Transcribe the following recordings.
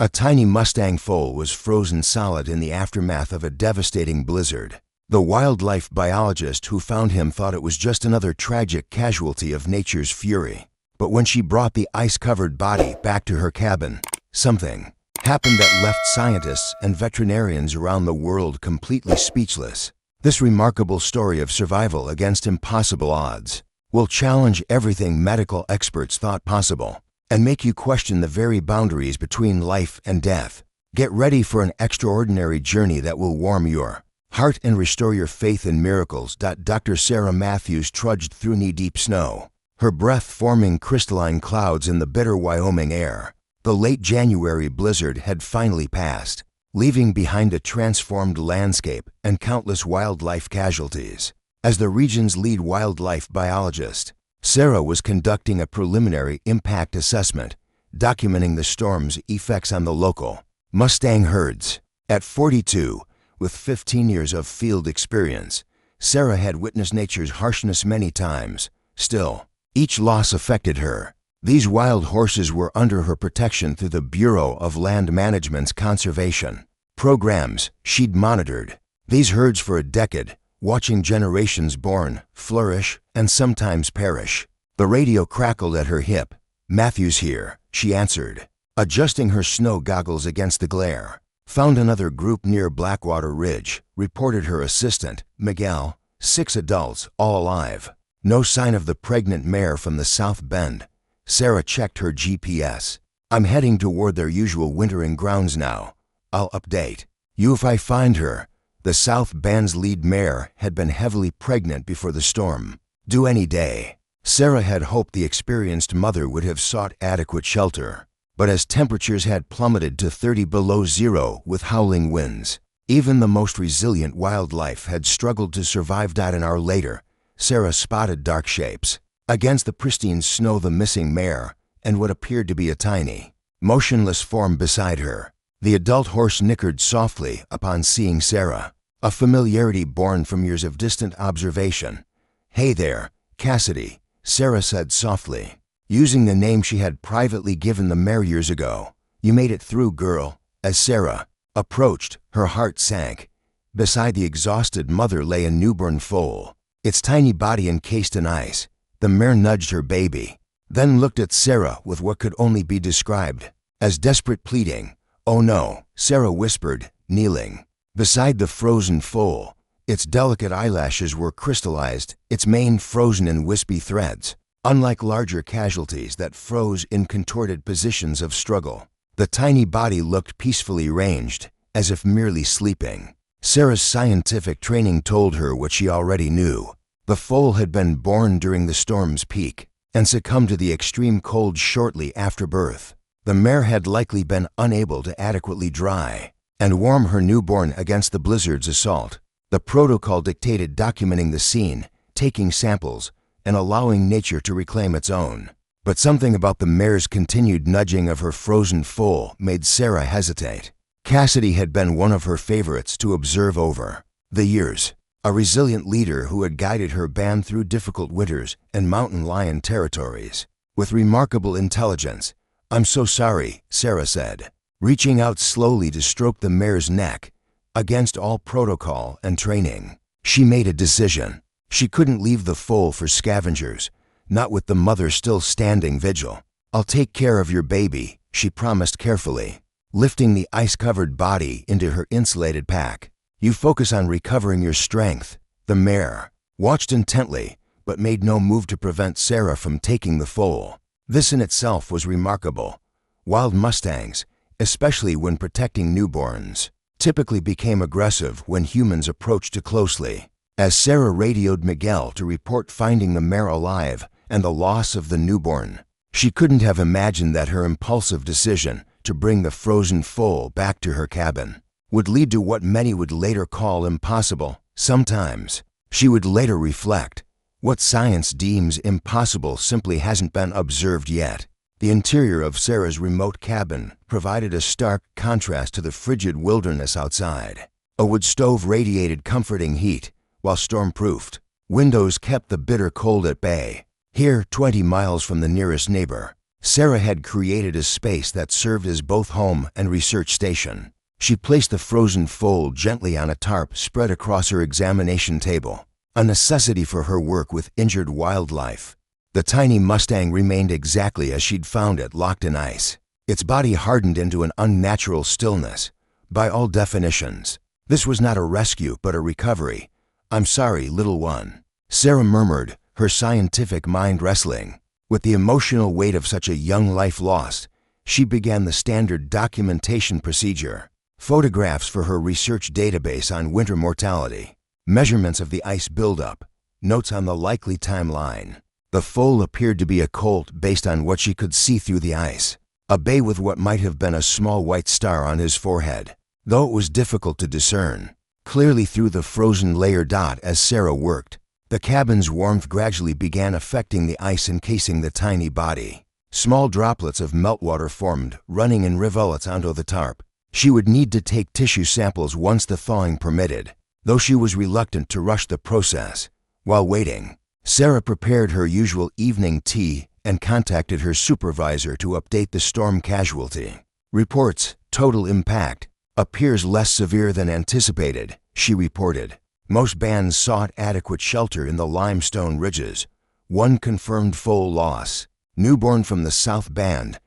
A tiny Mustang foal was frozen solid in the aftermath of a devastating blizzard. The wildlife biologist who found him thought it was just another tragic casualty of nature's fury. But when she brought the ice-covered body back to her cabin, something happened that left scientists and veterinarians around the world completely speechless. This remarkable story of survival against impossible odds will challenge everything medical experts thought possible and make you question the very boundaries between life and death. Get ready for an extraordinary journey that will warm your heart and restore your faith in miracles. Dr. Sarah Matthews trudged through knee-deep snow, her breath forming crystalline clouds in the bitter Wyoming air. The late January blizzard had finally passed, leaving behind a transformed landscape and countless wildlife casualties. As the region's lead wildlife biologist, Sarah was conducting a preliminary impact assessment, documenting the storm's effects on the local Mustang herds. At 42, with 15 years of field experience, Sarah had witnessed nature's harshness many times. Still, each loss affected her. These wild horses were under her protection through the Bureau of Land Management's conservation programs she'd monitored these herds for a decade, watching generations born, flourish, and sometimes perish. The radio crackled at her hip. "Matthews here," she answered, adjusting her snow goggles against the glare. "Found another group near Blackwater Ridge," reported her assistant, Miguel. 6 adults, all alive. No sign of the pregnant mare from the South Bend. Sarah checked her GPS. "I'm heading toward their usual wintering grounds now. I'll update you if I find her." The South Bend's lead mare had been heavily pregnant before the storm, due any day. Sarah had hoped the experienced mother would have sought adequate shelter. But as temperatures had plummeted to 30 below zero with howling winds, even the most resilient wildlife had struggled to survive. An hour later, Sarah spotted dark shapes against the pristine snow, the missing mare, and what appeared to be a tiny, motionless form beside her. The adult horse nickered softly upon seeing Sarah, a familiarity born from years of distant observation. "Hey there, Cassidy," Sarah said softly, using the name she had privately given the mare years ago. "You made it through, girl." As Sarah approached, her heart sank. Beside the exhausted mother lay a newborn foal, its tiny body encased in ice. The mare nudged her baby, then looked at Sarah with what could only be described as desperate pleading. "Oh no," Sarah whispered, kneeling beside the frozen foal. Its delicate eyelashes were crystallized, its mane frozen in wispy threads. Unlike larger casualties that froze in contorted positions of struggle, the tiny body looked peacefully ranged, as if merely sleeping. Sarah's scientific training told her what she already knew. The foal had been born during the storm's peak and succumbed to the extreme cold shortly after birth. The mare had likely been unable to adequately dry and warm her newborn against the blizzard's assault. The protocol dictated documenting the scene, taking samples, and allowing nature to reclaim its own. But something about the mare's continued nudging of her frozen foal made Sarah hesitate. Cassidy had been one of her favorites to observe over the years, a resilient leader who had guided her band through difficult winters and mountain lion territories. With remarkable intelligence, "I'm so sorry," Sarah said, reaching out slowly to stroke the mare's neck. Against all protocol and training, she made a decision. She couldn't leave the foal for scavengers, not with the mother still standing vigil. "I'll take care of your baby," she promised carefully, lifting the ice-covered body into her insulated pack. "You focus on recovering your strength." The mare watched intently, but made no move to prevent Sarah from taking the foal. This in itself was remarkable. Wild Mustangs, especially when protecting newborns, typically became aggressive when humans approached too closely. As Sarah radioed Miguel to report finding the mare alive and the loss of the newborn, she couldn't have imagined that her impulsive decision to bring the frozen foal back to her cabin would lead to what many would later call impossible. Sometimes, she would later reflect, what science deems impossible simply hasn't been observed yet. The interior of Sarah's remote cabin provided a stark contrast to the frigid wilderness outside. A wood stove radiated comforting heat, while storm-proofed windows kept the bitter cold at bay. Here, 20 miles from the nearest neighbor, Sarah had created a space that served as both home and research station. She placed the frozen foal gently on a tarp spread across her examination table, a necessity for her work with injured wildlife. The tiny Mustang remained exactly as she'd found it, locked in ice. Its body hardened into an unnatural stillness. By all definitions, this was not a rescue but a recovery. "I'm sorry, little one," Sarah murmured, her scientific mind wrestling with the emotional weight of such a young life lost. She began the standard documentation procedure. Photographs for her research database on winter mortality, measurements of the ice buildup, notes on the likely timeline. The foal appeared to be a colt based on what she could see through the ice, a bay with what might have been a small white star on his forehead, though it was difficult to discern clearly through the frozen layer dot. As Sarah worked, the cabin's warmth gradually began affecting the ice encasing the tiny body. Small droplets of meltwater formed, running in rivulets onto the tarp. She would need to take tissue samples once the thawing permitted, though she was reluctant to rush the process. While waiting, Sarah prepared her usual evening tea and contacted her supervisor to update the storm casualty. Reports, "Total impact appears less severe than anticipated," she reported. "Most bands sought adequate shelter in the limestone ridges. One confirmed foal loss. Newborn from the South Band.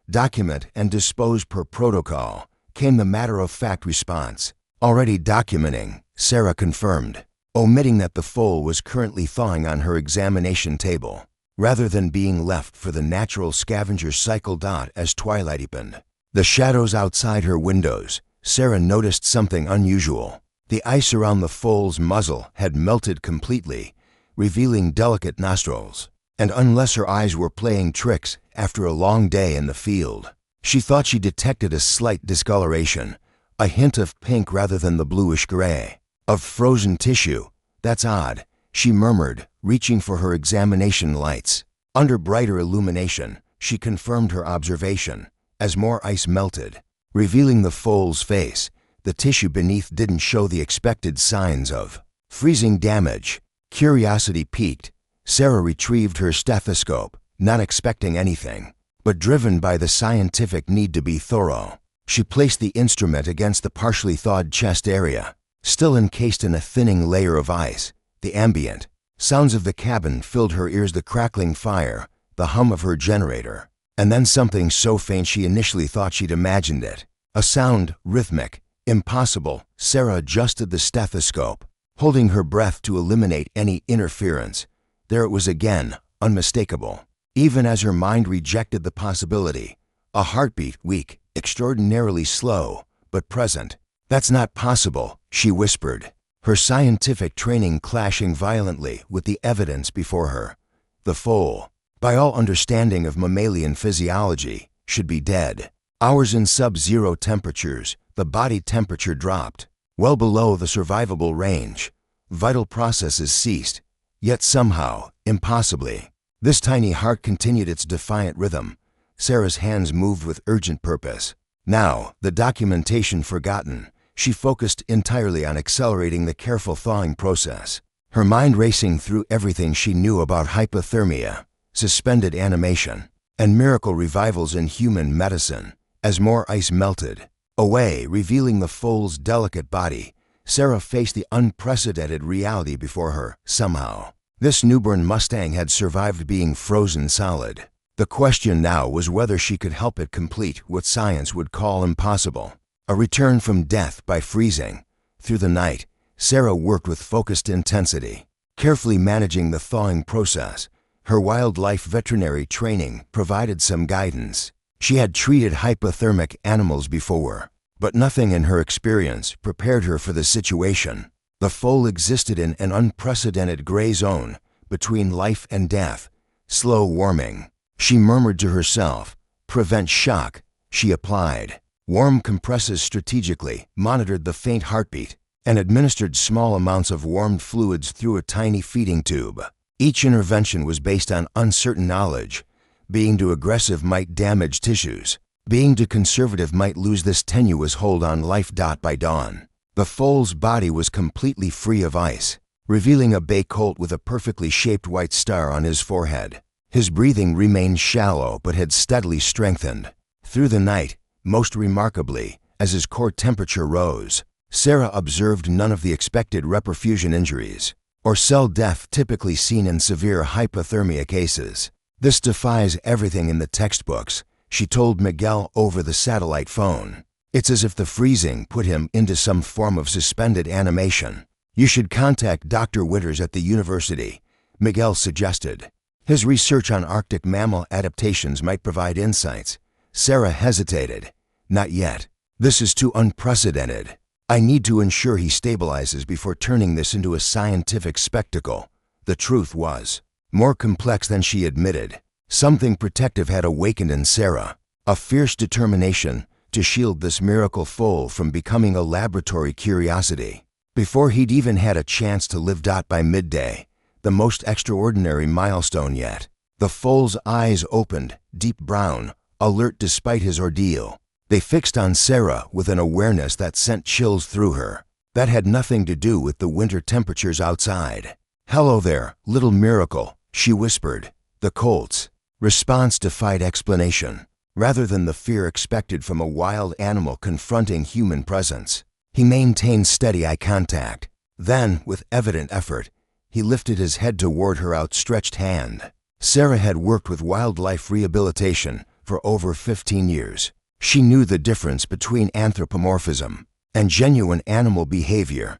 Document and dispose per protocol," came the matter-of-fact response. "Already documenting," Sarah confirmed, omitting that the foal was currently thawing on her examination table, rather than being left for the natural scavenger cycle. As twilight deepened, the shadows outside her windows, Sarah noticed something unusual. The ice around the foal's muzzle had melted completely, revealing delicate nostrils. And unless her eyes were playing tricks after a long day in the field, she thought she detected a slight discoloration, a hint of pink rather than the bluish gray of frozen tissue. "That's odd," she murmured, reaching for her examination lights. Under brighter illumination, she confirmed her observation. As more ice melted, revealing the foal's face, the tissue beneath didn't show the expected signs of freezing damage. Curiosity piqued, Sarah retrieved her stethoscope, not expecting anything, but driven by the scientific need to be thorough. She placed the instrument against the partially thawed chest area, still encased in a thinning layer of ice. The ambient sounds of the cabin filled her ears, the crackling fire, the hum of her generator, and then something so faint she initially thought she'd imagined it. A sound, rhythmic, impossible. Sarah adjusted the stethoscope, holding her breath to eliminate any interference. There it was again, unmistakable. Even as her mind rejected the possibility, a heartbeat, weak, extraordinarily slow, but present. "That's not possible," she whispered, her scientific training clashing violently with the evidence before her. The foal, by all understanding of mammalian physiology, should be dead. Hours in sub-zero temperatures, the body temperature dropped, well below the survivable range. Vital processes ceased, yet somehow, impossibly, this tiny heart continued its defiant rhythm. Sarah's hands moved with urgent purpose. Now, the documentation forgotten, she focused entirely on accelerating the careful thawing process, her mind racing through everything she knew about hypothermia, suspended animation, and miracle revivals in human medicine. As more ice melted away, revealing the foal's delicate body, Sarah faced the unprecedented reality before her. Somehow, this newborn Mustang had survived being frozen solid. The question now was whether she could help it complete what science would call impossible, a return from death by freezing. Through the night, Sarah worked with focused intensity, carefully managing the thawing process. Her wildlife veterinary training provided some guidance. She had treated hypothermic animals before, but nothing in her experience prepared her for the situation. The foal existed in an unprecedented gray zone between life and death. Slow warming, she murmured to herself. Prevent shock, she applied. Warm compresses strategically, monitored the faint heartbeat, and administered small amounts of warmed fluids through a tiny feeding tube. Each intervention was based on uncertain knowledge. Being too aggressive might damage tissues. Being too conservative might lose this tenuous hold on life. By dawn, the foal's body was completely free of ice, revealing a bay colt with a perfectly shaped white star on his forehead. His breathing remained shallow but had steadily strengthened. Through the night, most remarkably, as his core temperature rose, Sarah observed none of the expected reperfusion injuries or cell death typically seen in severe hypothermia cases. "This defies everything in the textbooks," she told Miguel over the satellite phone. "It's as if the freezing put him into some form of suspended animation." "You should contact Dr. Winters at the university," Miguel suggested. "His research on Arctic mammal adaptations might provide insights." Sarah hesitated. "Not yet. This is too unprecedented. I need to ensure he stabilizes before turning this into a scientific spectacle." The truth was more complex than she admitted. Something protective had awakened in Sarah, a fierce determination to shield this miracle foal from becoming a laboratory curiosity. Before he'd even had a chance to live. By midday, the most extraordinary milestone yet, the foal's eyes opened, deep brown, alert despite his ordeal. They fixed on Sarah with an awareness that sent chills through her. That had nothing to do with the winter temperatures outside. "Hello there, little miracle," she whispered. The colt's response defied explanation. Rather than the fear expected from a wild animal confronting human presence, he maintained steady eye contact. Then, with evident effort, he lifted his head toward her outstretched hand. Sarah had worked with wildlife rehabilitation for over 15 years. She knew the difference between anthropomorphism and genuine animal behavior.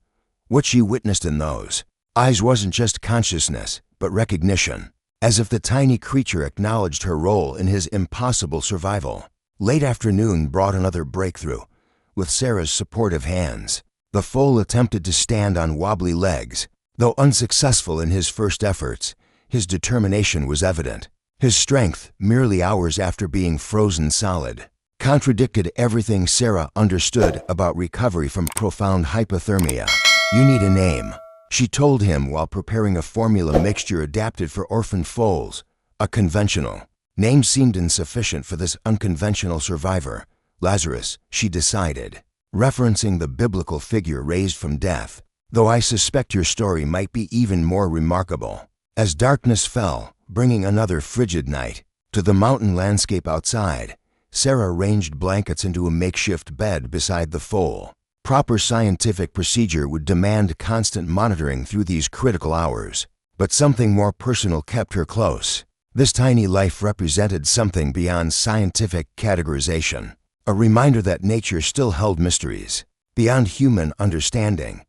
What she witnessed in those eyes wasn't just consciousness, but recognition, as if the tiny creature acknowledged her role in his impossible survival. Late afternoon brought another breakthrough. With Sarah's supportive hands, the foal attempted to stand on wobbly legs. Though unsuccessful in his first efforts, his determination was evident. His strength, merely hours after being frozen solid, contradicted everything Sarah understood about recovery from profound hypothermia. "You need a name," she told him while preparing a formula mixture adapted for orphan foals. A conventional name seemed insufficient for this unconventional survivor. "Lazarus," she decided, referencing the biblical figure raised from death. "Though I suspect your story might be even more remarkable." As darkness fell, bringing another frigid night to the mountain landscape outside, Sarah arranged blankets into a makeshift bed beside the foal. Proper scientific procedure would demand constant monitoring through these critical hours, but something more personal kept her close. This tiny life represented something beyond scientific categorization, a reminder that nature still held mysteries beyond human understanding.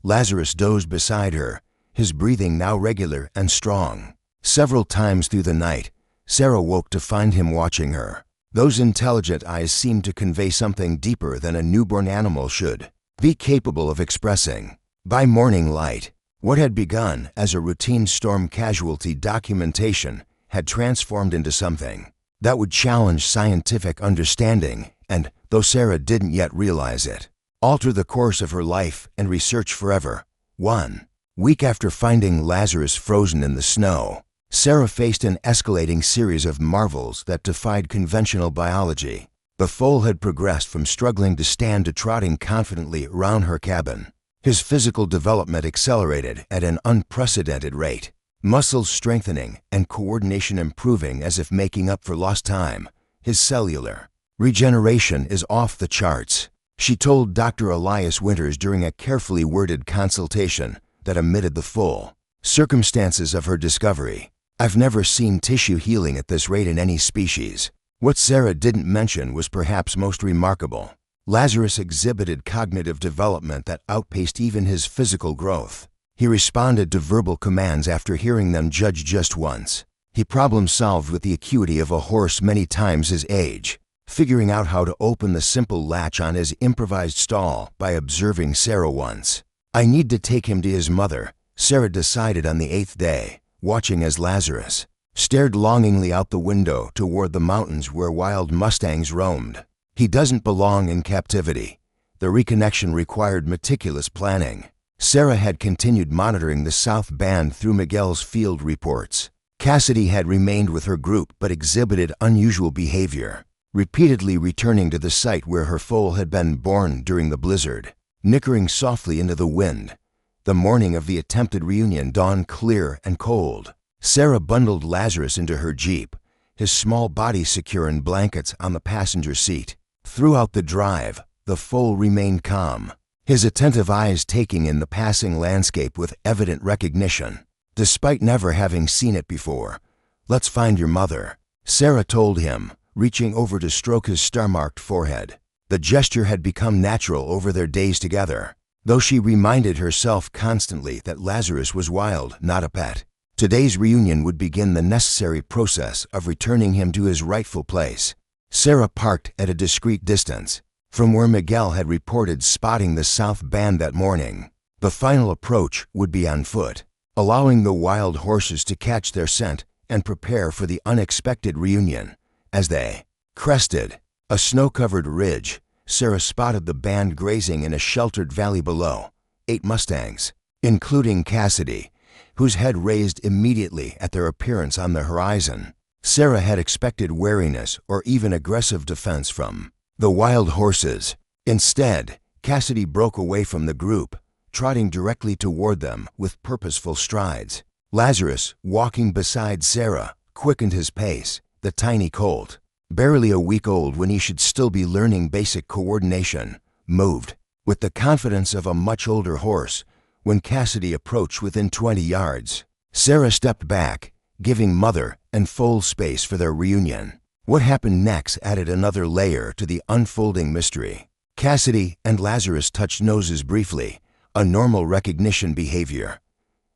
Lazarus dozed beside her, his breathing now regular and strong. Several times through the night, Sarah woke to find him watching her. Those intelligent eyes seemed to convey something deeper than a newborn animal should be capable of expressing. By morning light, what had begun as a routine storm casualty documentation had transformed into something that would challenge scientific understanding and, though Sarah didn't yet realize it, alter the course of her life and research forever. 1 week after finding Lazarus frozen in the snow, Sarah faced an escalating series of marvels that defied conventional biology. The foal had progressed from struggling to stand to trotting confidently around her cabin. His physical development accelerated at an unprecedented rate, muscles strengthening and coordination improving as if making up for lost time. His cellular regeneration is off the charts, she told Dr. Elias Winters during a carefully worded consultation that omitted the full circumstances of her discovery. "I've never seen tissue healing at this rate in any species." What Sarah didn't mention was perhaps most remarkable. Lazarus exhibited cognitive development that outpaced even his physical growth. He responded to verbal commands after hearing them judged just once. He problem-solved with the acuity of a horse many times his age, figuring out how to open the simple latch on his improvised stall by observing Sarah once. "I need to take him to his mother," Sarah decided on the 8th day, watching as Lazarus stared longingly out the window toward the mountains where wild mustangs roamed. "He doesn't belong in captivity." The reconnection required meticulous planning. Sarah had continued monitoring the South Band through Miguel's field reports. Cassidy had remained with her group but exhibited unusual behavior, repeatedly returning to the site where her foal had been born during the blizzard, nickering softly into the wind. The morning of the attempted reunion dawned clear and cold. Sarah bundled Lazarus into her Jeep, his small body secure in blankets on the passenger seat. Throughout the drive, the foal remained calm, his attentive eyes taking in the passing landscape with evident recognition. Despite never having seen it before, "Let's find your mother," Sarah told him, reaching over to stroke his star-marked forehead. The gesture had become natural over their days together, though she reminded herself constantly that Lazarus was wild, not a pet. Today's reunion would begin the necessary process of returning him to his rightful place. Sarah parked at a discreet distance from where Miguel had reported spotting the south band that morning. The final approach would be on foot, allowing the wild horses to catch their scent and prepare for the unexpected reunion. As they crested a snow-covered ridge, Sarah spotted the band grazing in a sheltered valley below. 8 Mustangs, including Cassidy, whose head raised immediately at their appearance on the horizon. Sarah had expected wariness or even aggressive defense from the wild horses. Instead, Cassidy broke away from the group, trotting directly toward them with purposeful strides. Lazarus, walking beside Sarah, quickened his pace. The tiny colt, barely a week old when he should still be learning basic coordination, moved with the confidence of a much older horse. When Cassidy approached within 20 yards, Sarah stepped back, giving mother and foal space for their reunion. What happened next added another layer to the unfolding mystery. Cassidy and Lazarus touched noses briefly, a normal recognition behavior.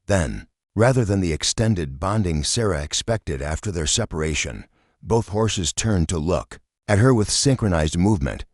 Then, rather than the extended bonding Sarah expected after their separation, both horses turned to look at her with synchronized movement.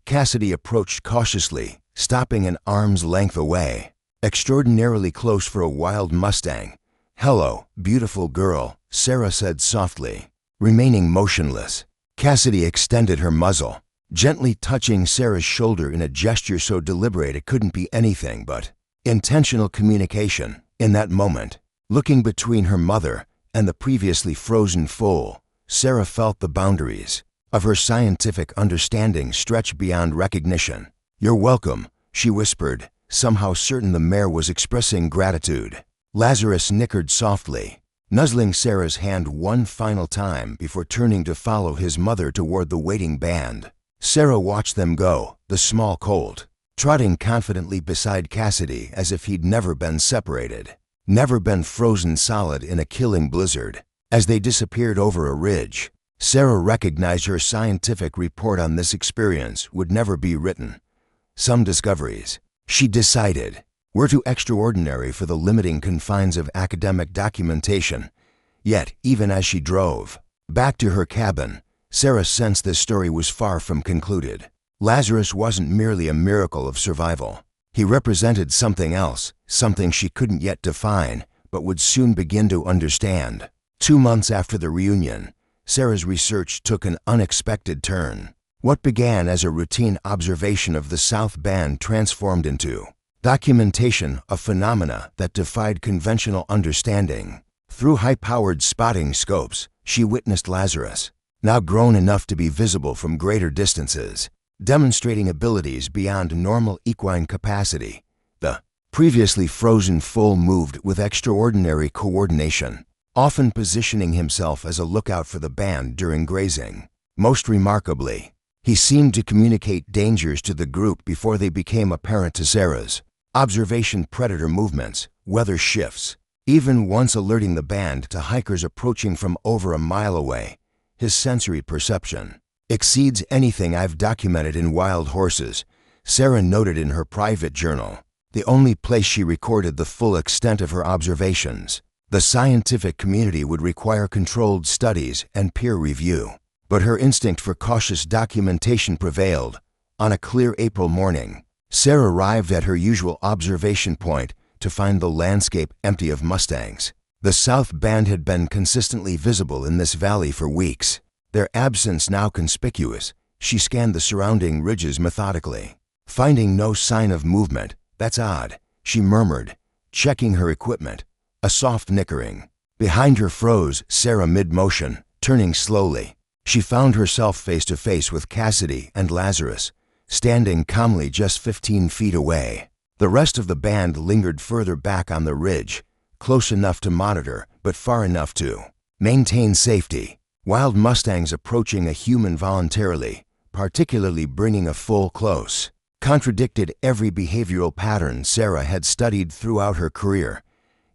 Cassidy approached cautiously, stopping an arm's length away, extraordinarily close for a wild Mustang. "Hello, beautiful girl," Sarah said softly. Remaining motionless, Cassidy extended her muzzle, gently touching Sarah's shoulder in a gesture so deliberate it couldn't be anything but intentional communication. In that moment, looking between her mother and the previously frozen foal, Sarah felt the boundaries of her scientific understanding stretch beyond recognition. "You're welcome," she whispered, somehow certain the mare was expressing gratitude. Lazarus nickered softly, nuzzling Sarah's hand one final time before turning to follow his mother toward the waiting band. Sarah watched them go, the small colt trotting confidently beside Cassidy as if he'd never been separated, never been frozen solid in a killing blizzard. As they disappeared over a ridge, Sarah recognized her scientific report on this experience would never be written. Some discoveries, she decided, were too extraordinary for the limiting confines of academic documentation. Yet, even as she drove back to her cabin, Sarah sensed this story was far from concluded. Lazarus wasn't merely a miracle of survival. He represented something else, something she couldn't yet define, but would soon begin to understand. 2 months after the reunion, Sarah's research took an unexpected turn. What began as a routine observation of the South Band transformed into documentation of phenomena that defied conventional understanding. Through high-powered spotting scopes, she witnessed Lazarus, now grown enough to be visible from greater distances, demonstrating abilities beyond normal equine capacity. The previously frozen foal moved with extraordinary coordination, often positioning himself as a lookout for the band during grazing. Most remarkably, he seemed to communicate dangers to the group before they became apparent to Sarah's observation. Predator movements, weather shifts, even once alerting the band to hikers approaching from over a mile away. His sensory perception exceeds anything I've documented in wild horses, Sarah noted in her private journal, the only place she recorded the full extent of her observations. The scientific community would require controlled studies and peer review, but her instinct for cautious documentation prevailed. On a clear April morning, Sarah arrived at her usual observation point to find the landscape empty of Mustangs. The South Band had been consistently visible in this valley for weeks. Their absence now conspicuous, she scanned the surrounding ridges methodically. Finding no sign of movement, "That's odd," she murmured, checking her equipment. A soft nickering behind her froze Sarah mid-motion, turning slowly. She found herself face to face with Cassidy and Lazarus, standing calmly just 15 feet away. The rest of the band lingered further back on the ridge, close enough to monitor, but far enough to maintain safety. Wild Mustangs approaching a human voluntarily, particularly bringing a full close, contradicted every behavioral pattern Sarah had studied throughout her career.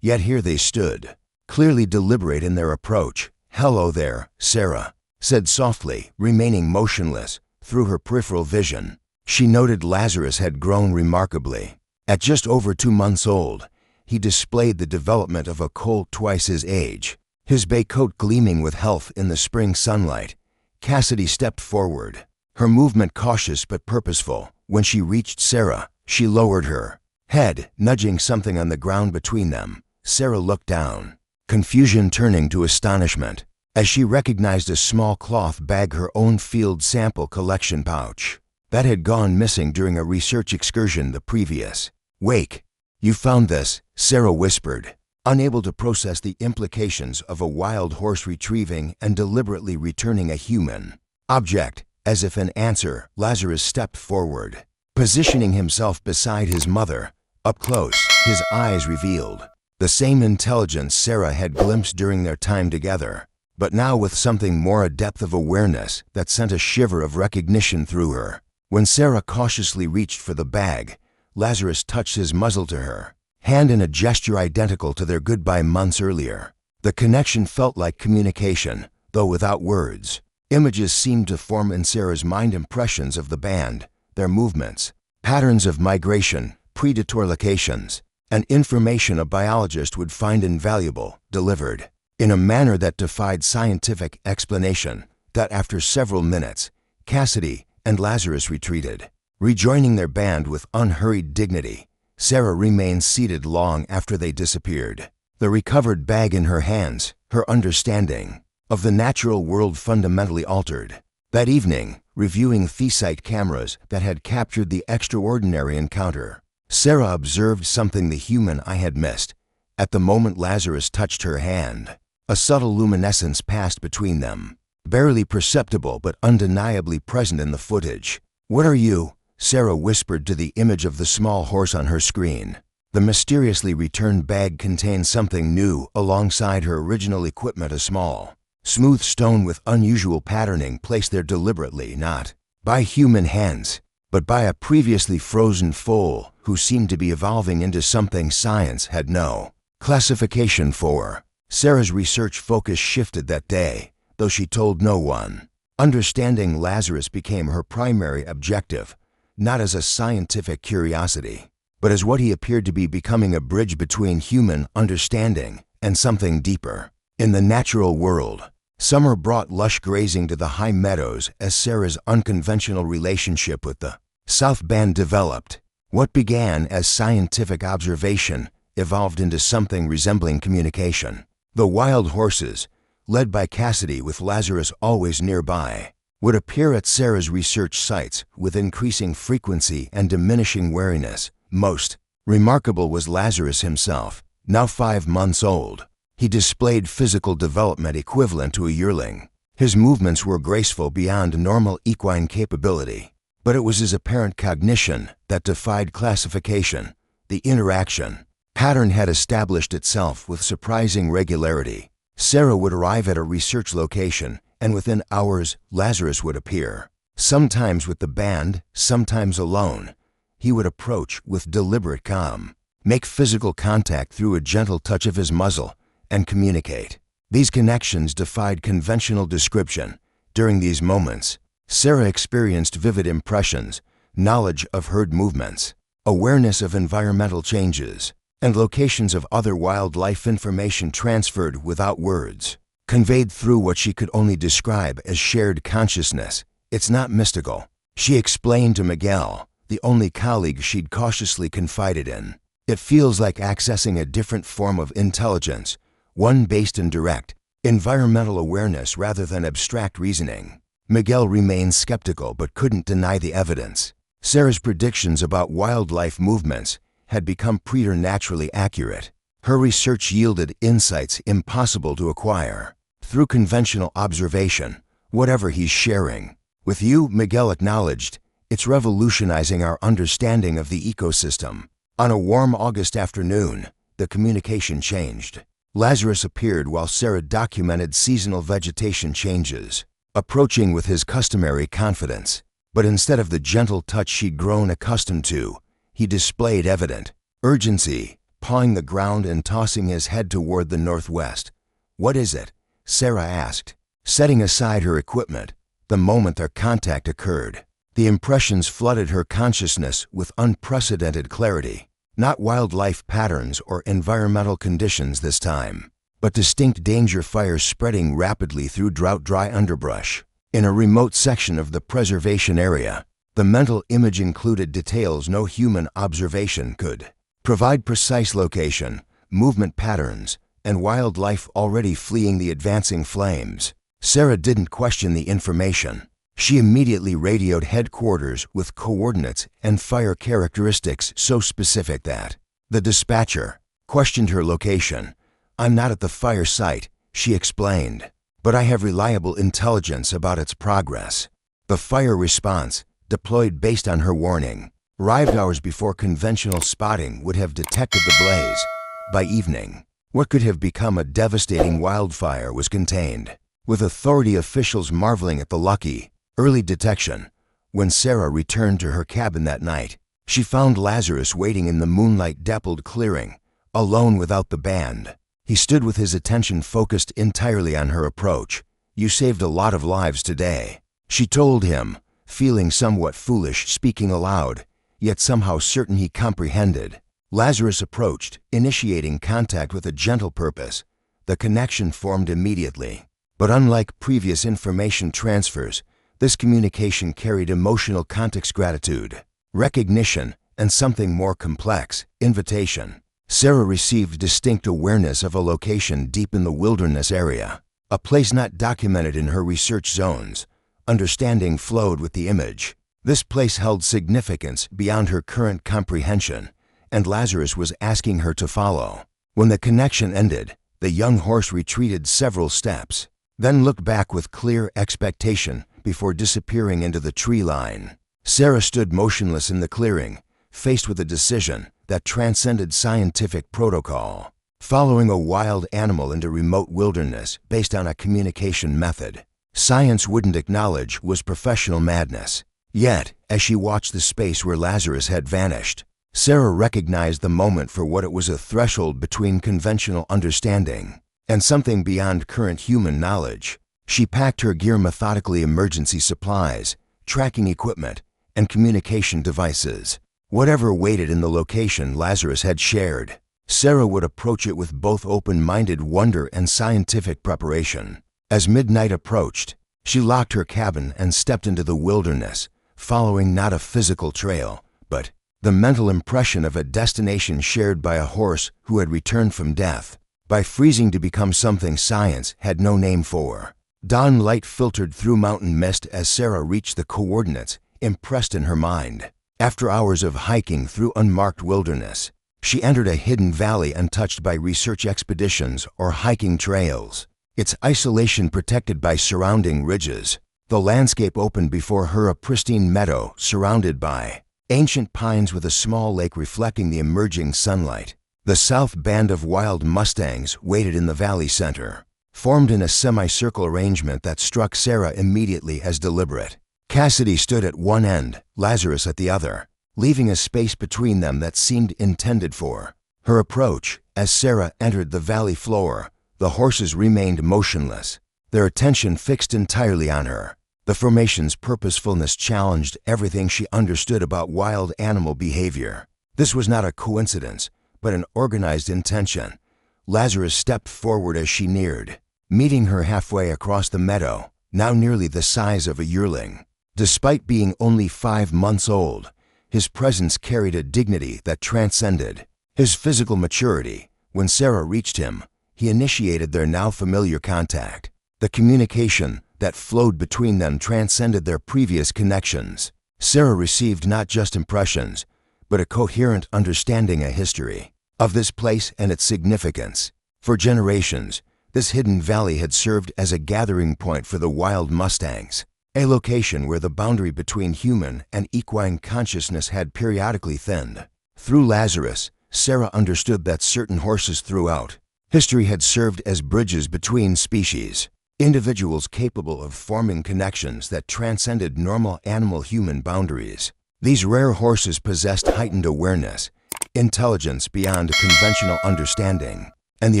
Yet here they stood, clearly deliberate in their approach. "Hello there, Sarah," said softly, remaining motionless. Through her peripheral vision, she noted Lazarus had grown remarkably. At just over 2 months old, he displayed the development of a colt twice his age, his bay coat gleaming with health in the spring sunlight. Cassidy stepped forward, her movement cautious but purposeful. When she reached Sarah, she lowered her head, nudging something on the ground between them. Sarah looked down, confusion turning to astonishment, as she recognized a small cloth bag, her own field sample collection pouch, that had gone missing during a research excursion the previous week. "You found this," Sarah whispered, unable to process the implications of a wild horse retrieving and deliberately returning a human object. As if in answer, Lazarus stepped forward, positioning himself beside his mother. Up close, his eyes revealed the same intelligence Sarah had glimpsed during their time together, but now with something more, a depth of awareness that sent a shiver of recognition through her. When Sarah cautiously reached for the bag, Lazarus touched his muzzle to her hand in a gesture identical to their goodbye months earlier. The connection felt like communication, though without words. Images seemed to form in Sarah's mind, impressions of the band, their movements, patterns of migration, predatory locations, and information a biologist would find invaluable, delivered in a manner that defied scientific explanation. That after several minutes, Cassidy and Lazarus retreated, rejoining their band with unhurried dignity. Sarah remained seated long after they disappeared, the recovered bag in her hands, her understanding of the natural world fundamentally altered. That evening, reviewing Theaite cameras that had captured the extraordinary encounter, Sarah observed something the human eye had missed. At the moment Lazarus touched her hand, a subtle luminescence passed between them, barely perceptible but undeniably present in the footage. "What are you?" Sarah whispered to the image of the small horse on her screen. The mysteriously returned bag contained something new alongside her original equipment, a small, smooth stone with unusual patterning placed there deliberately, not by human hands, but by a previously frozen foal who seemed to be evolving into something science had no classification for. Sarah's research focus shifted that day, though she told no one. Understanding Lazarus became her primary objective, not as a scientific curiosity, but as what he appeared to be, becoming a bridge between human understanding and something deeper. In the natural world, summer brought lush grazing to the high meadows as Sarah's unconventional relationship with the South Band developed. What began as scientific observation evolved into something resembling communication. The wild horses, led by Cassidy with Lazarus always nearby, would appear at Sarah's research sites with increasing frequency and diminishing wariness. Most remarkable was Lazarus himself, now 5 months old. He displayed physical development equivalent to a yearling. His movements were graceful beyond normal equine capability, but it was his apparent cognition that defied classification. The interaction pattern had established itself with surprising regularity. Sarah would arrive at a research location, and within hours, Lazarus would appear. Sometimes with the band, sometimes alone. He would approach with deliberate calm, make physical contact through a gentle touch of his muzzle, and communicate. These connections defied conventional description. During these moments, Sarah experienced vivid impressions, knowledge of herd movements, awareness of environmental changes, and locations of other wildlife, information transferred without words, conveyed through what she could only describe as shared consciousness. "It's not mystical," she explained to Miguel, the only colleague she'd cautiously confided in. "It feels like accessing a different form of intelligence, one based in direct, environmental awareness rather than abstract reasoning." Miguel remained skeptical but couldn't deny the evidence. Sarah's predictions about wildlife movements had become preternaturally accurate. Her research yielded insights impossible to acquire through conventional observation. "Whatever he's sharing with you," Miguel acknowledged, "it's revolutionizing our understanding of the ecosystem." On a warm August afternoon, the communication changed. Lazarus appeared while Sarah documented seasonal vegetation changes, approaching with his customary confidence. But instead of the gentle touch she'd grown accustomed to, he displayed evident urgency, pawing the ground and tossing his head toward the northwest. "What is it?" Sarah asked, setting aside her equipment the moment their contact occurred. The impressions flooded her consciousness with unprecedented clarity. Not wildlife patterns or environmental conditions this time, but distinct danger fires spreading rapidly through drought-dry underbrush. In a remote section of the preservation area, the mental image included details no human observation could provide: precise location, movement patterns, and wildlife already fleeing the advancing flames. Sarah didn't question the information. She immediately radioed headquarters with coordinates and fire characteristics so specific that the dispatcher questioned her location. "I'm not at the fire site," she explained, "but I have reliable intelligence about its progress." The fire response, deployed based on her warning, arrived hours before conventional spotting would have detected the blaze. By evening, what could have become a devastating wildfire was contained, with authority officials marveling at the lucky early detection. When Sarah returned to her cabin that night, she found Lazarus waiting in the moonlight-dappled clearing, alone without the band. He stood with his attention focused entirely on her approach. "You saved a lot of lives today," she told him, feeling somewhat foolish speaking aloud, yet somehow certain he comprehended. Lazarus approached, initiating contact with a gentle purpose. The connection formed immediately. But unlike previous information transfers, this communication carried emotional context: gratitude, recognition, and something more complex: invitation. Sarah received distinct awareness of a location deep in the wilderness area, a place not documented in her research zones. Understanding flowed with the image. This place held significance beyond her current comprehension, and Lazarus was asking her to follow. When the connection ended, the young horse retreated several steps, then looked back with clear expectation before disappearing into the tree line. Sarah stood motionless in the clearing, faced with a decision that transcended scientific protocol. Following a wild animal into remote wilderness based on a communication method science wouldn't acknowledge was professional madness. Yet, as she watched the space where Lazarus had vanished, Sarah recognized the moment for what it was: a threshold between conventional understanding and something beyond current human knowledge. She packed her gear methodically: emergency supplies, tracking equipment, and communication devices. Whatever waited in the location Lazarus had shared, Sarah would approach it with both open-minded wonder and scientific preparation. As midnight approached, she locked her cabin and stepped into the wilderness, following not a physical trail, but the mental impression of a destination shared by a horse who had returned from death, by freezing to become something science had no name for. Dawn light filtered through mountain mist as Sarah reached the coordinates impressed in her mind. After hours of hiking through unmarked wilderness, she entered a hidden valley untouched by research expeditions or hiking trails, its isolation protected by surrounding ridges. The landscape opened before her: a pristine meadow surrounded by ancient pines with a small lake reflecting the emerging sunlight. The south band of wild mustangs waited in the valley center, formed in a semicircle arrangement that struck Sarah immediately as deliberate. Cassidy stood at one end, Lazarus at the other, leaving a space between them that seemed intended for her approach. As Sarah entered the valley floor, the horses remained motionless, their attention fixed entirely on her. The formation's purposefulness challenged everything she understood about wild animal behavior. This was not a coincidence, but an organized intention. Lazarus stepped forward as she neared, meeting her halfway across the meadow, now nearly the size of a yearling. Despite being only 5 months old, his presence carried a dignity that transcended his physical maturity. When Sarah reached him, he initiated their now familiar contact. The communication that flowed between them transcended their previous connections. Sarah received not just impressions, but a coherent understanding: a history of this place and its significance. For generations, this hidden valley had served as a gathering point for the wild mustangs, a location where the boundary between human and equine consciousness had periodically thinned. Through Lazarus, Sarah understood that certain horses throughout history had served as bridges between species, individuals capable of forming connections that transcended normal animal-human boundaries. These rare horses possessed heightened awareness, intelligence beyond conventional understanding, and the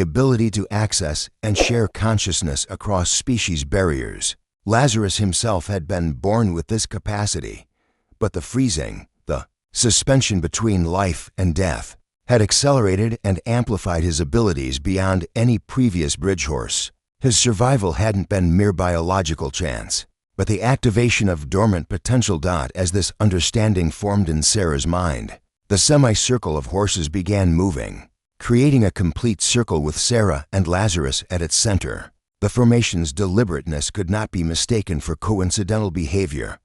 ability to access and share consciousness across species barriers. Lazarus himself had been born with this capacity, but the freezing, the suspension between life and death, had accelerated and amplified his abilities beyond any previous bridge horse. His survival hadn't been mere biological chance, but the activation of dormant potential. As this understanding formed in Sarah's mind, the semicircle of horses began moving, creating a complete circle with Sarah and Lazarus at its center. The formation's deliberateness could not be mistaken for coincidental behavior.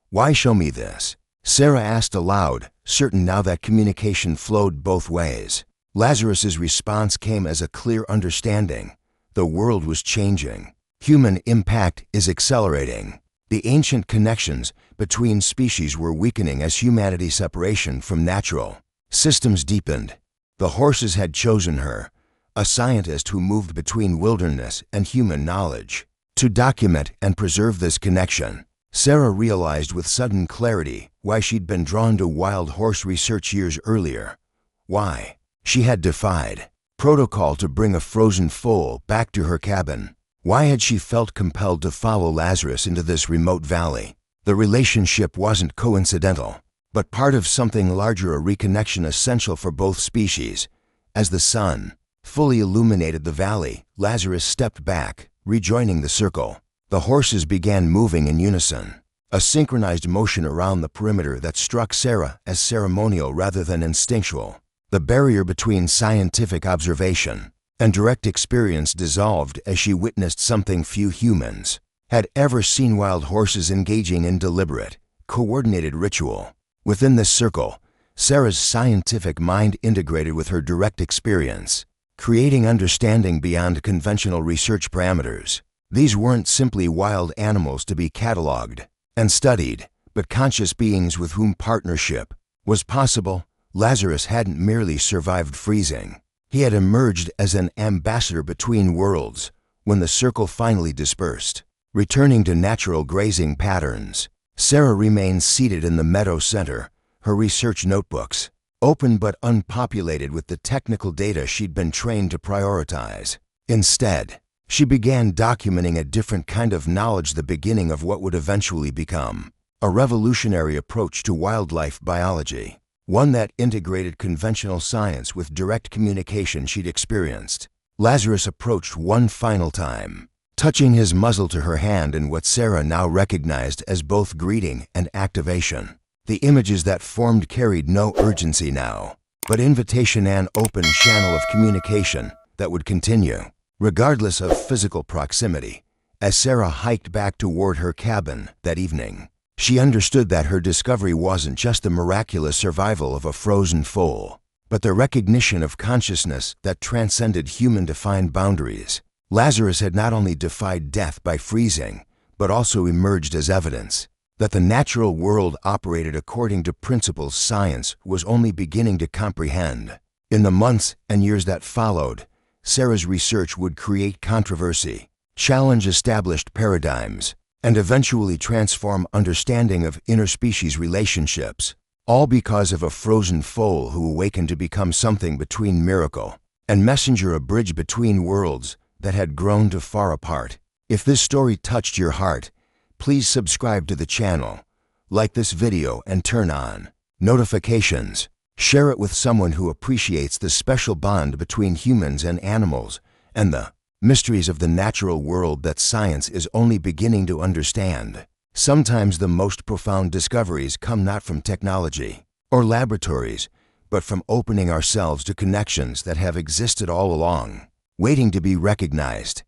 "Why show me this?" Sarah asked aloud, certain now that communication flowed both ways. Lazarus's response came as a clear understanding. The world was changing. Human impact is accelerating. The ancient connections between species were weakening as humanity's separation from natural systems deepened. The horses had chosen her, a scientist who moved between wilderness and human knowledge, to document and preserve this connection. Sarah realized with sudden clarity why she'd been drawn to wild horse research years earlier. Why she had defied protocol to bring a frozen foal back to her cabin. Why had she felt compelled to follow Lazarus into this remote valley? The relationship wasn't coincidental, but part of something larger, a reconnection essential for both species. As the sun fully illuminated the valley, Lazarus stepped back, rejoining the circle. The horses began moving in unison, a synchronized motion around the perimeter that struck Sarah as ceremonial rather than instinctual. The barrier between scientific observation and direct experience dissolved as she witnessed something few humans had ever seen: wild horses engaging in deliberate, coordinated ritual. Within this circle, Sarah's scientific mind integrated with her direct experience, creating understanding beyond conventional research parameters. These weren't simply wild animals to be cataloged and studied, but conscious beings with whom partnership was possible. Lazarus hadn't merely survived freezing. He had emerged as an ambassador between worlds. When the circle finally dispersed, returning to natural grazing patterns, Sarah remained seated in the meadow center, her research notebooks open but unpopulated with the technical data she'd been trained to prioritize. Instead, she began documenting a different kind of knowledge, the beginning of what would eventually become a revolutionary approach to wildlife biology, one that integrated conventional science with direct communication she'd experienced. Lazarus approached one final time, touching his muzzle to her hand in what Sarah now recognized as both greeting and activation. The images that formed carried no urgency now, but invitation, an open channel of communication that would continue, regardless of physical proximity. As Sarah hiked back toward her cabin that evening, she understood that her discovery wasn't just the miraculous survival of a frozen foal, but the recognition of consciousness that transcended human-defined boundaries. Lazarus had not only defied death by freezing, but also emerged as evidence that the natural world operated according to principles science was only beginning to comprehend. In the months and years that followed, Sarah's research would create controversy, challenge established paradigms, and eventually transform understanding of interspecies relationships, all because of a frozen foal who awakened to become something between miracle and messenger, a bridge between worlds that had grown too far apart. If this story touched your heart, please subscribe to the channel, like this video, and turn on notifications. Share it with someone who appreciates the special bond between humans and animals and the mysteries of the natural world that science is only beginning to understand. Sometimes the most profound discoveries come not from technology or laboratories, but from opening ourselves to connections that have existed all along, waiting to be recognized.